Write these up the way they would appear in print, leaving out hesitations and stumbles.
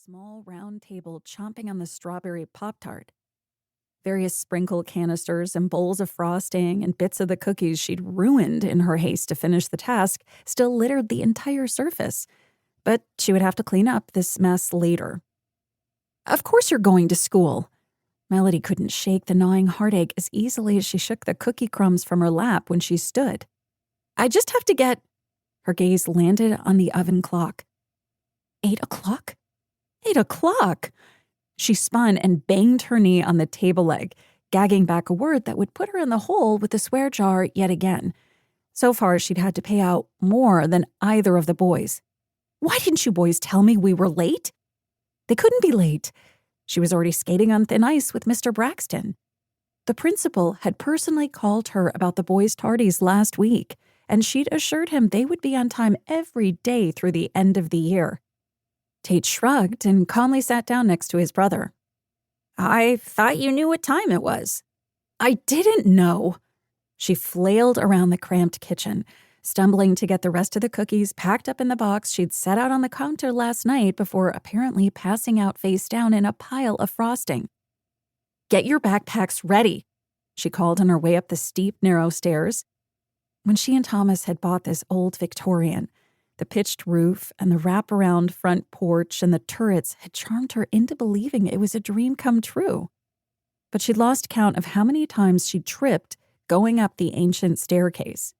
small round table chomping on the strawberry Pop-Tart. Various sprinkle canisters and bowls of frosting and bits of the cookies she'd ruined in her haste to finish the task still littered the entire surface. But she would have to clean up this mess later. "Of course you're going to school." Melody couldn't shake the gnawing heartache as easily as she shook the cookie crumbs from her lap when she stood. "I just have to get—" Her gaze landed on the oven clock. 8 o'clock? 8 o'clock! She spun and banged her knee on the table leg, gagging back a word that would put her in the hole with the swear jar yet again. So far, she'd had to pay out more than either of the boys. "Why didn't you boys tell me we were late?" They couldn't be late. She was already skating on thin ice with Mr. Braxton. The principal had personally called her about the boys' tardies last week, and she'd assured him they would be on time every day through the end of the year. Tate shrugged and calmly sat down next to his brother. "I thought you knew what time it was." "I didn't know." She flailed around the cramped kitchen, stumbling to get the rest of the cookies packed up in the box she'd set out on the counter last night before apparently passing out face down in a pile of frosting. "Get your backpacks ready," she called on her way up the steep, narrow stairs. When she and Thomas had bought this old Victorian, the pitched roof and the wraparound front porch and the turrets had charmed her into believing it was a dream come true. But she'd lost count of how many times she'd tripped going up the ancient staircase.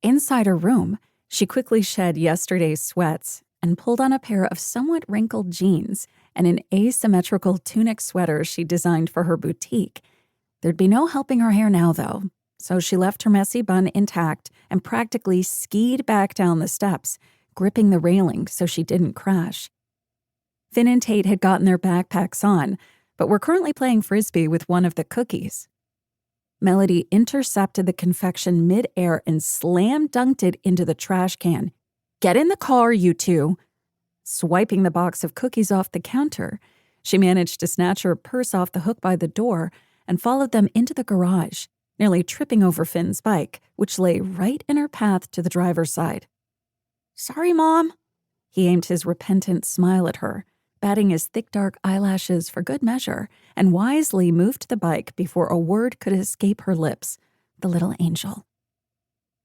Inside her room, she quickly shed yesterday's sweats and pulled on a pair of somewhat wrinkled jeans and an asymmetrical tunic sweater she designed for her boutique. There'd be no helping her hair now, though, so she left her messy bun intact and practically skied back down the steps, gripping the railing so she didn't crash. Finn and Tate had gotten their backpacks on, but were currently playing frisbee with one of the cookies. Melody intercepted the confection mid-air and slam-dunked it into the trash can. "Get in the car, you two." Swiping the box of cookies off the counter, she managed to snatch her purse off the hook by the door and followed them into the garage, nearly tripping over Finn's bike, which lay right in her path to the driver's side. "Sorry, Mom." He aimed his repentant smile at her, batting his thick dark eyelashes for good measure, and wisely moved the bike before a word could escape her lips. The little angel.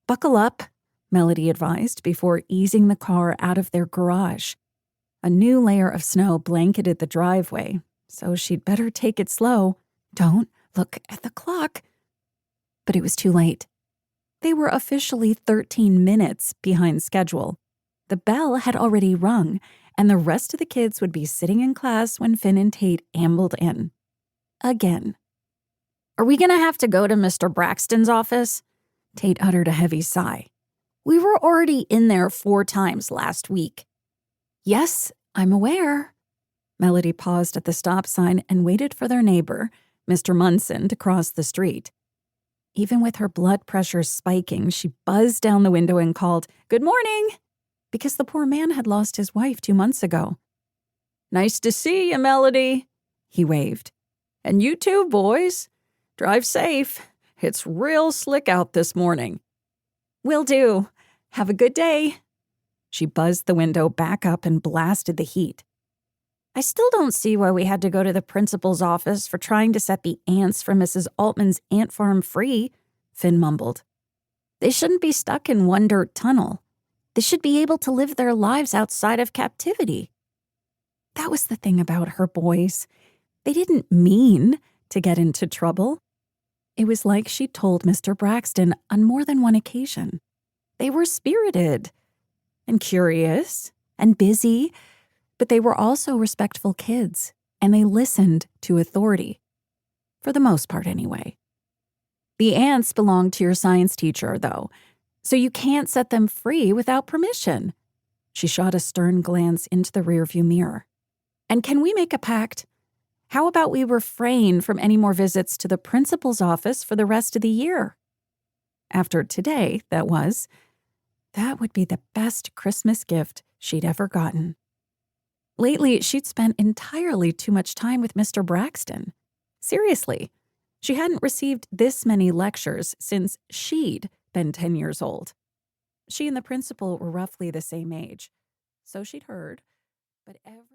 "Buckle up," Melody advised before easing the car out of their garage. A new layer of snow blanketed the driveway, so she'd better take it slow. Don't look at the clock. But it was too late. They were officially 13 minutes behind schedule. The bell had already rung, and the rest of the kids would be sitting in class when Finn and Tate ambled in. Again. "Are we going to have to go to Mr. Braxton's office?" Tate uttered a heavy sigh. "We were already in there 4 times last week." "Yes, I'm aware." Melody paused at the stop sign and waited for their neighbor, Mr. Munson, to cross the street. Even with her blood pressure spiking, she buzzed down the window and called, "Good morning," because the poor man had lost his wife 2 months ago. "Nice to see you, Melody," he waved. "And you too, boys. Drive safe. It's real slick out this morning." "Will do. Have a good day." She buzzed the window back up and blasted the heat. "I still don't see why we had to go to the principal's office for trying to set the ants from Mrs. Altman's ant farm free," Finn mumbled. "They shouldn't be stuck in one dirt tunnel. They should be able to live their lives outside of captivity." That was the thing about her boys. They didn't mean to get into trouble. It was like she told Mr. Braxton on more than one occasion. They were spirited and curious and busy, but they were also respectful kids, and they listened to authority. For the most part, anyway. The ants belong to your science teacher, though, so you can't set them free without permission. She shot a stern glance into the rearview mirror. "And can we make a pact? How about we refrain from any more visits to the principal's office for the rest of the year?" After today, that would be the best Christmas gift she'd ever gotten. Lately, she'd spent entirely too much time with Mr. Braxton. Seriously, she hadn't received this many lectures since she'd been 10 years old. She and the principal were roughly the same age, so she'd heard, but every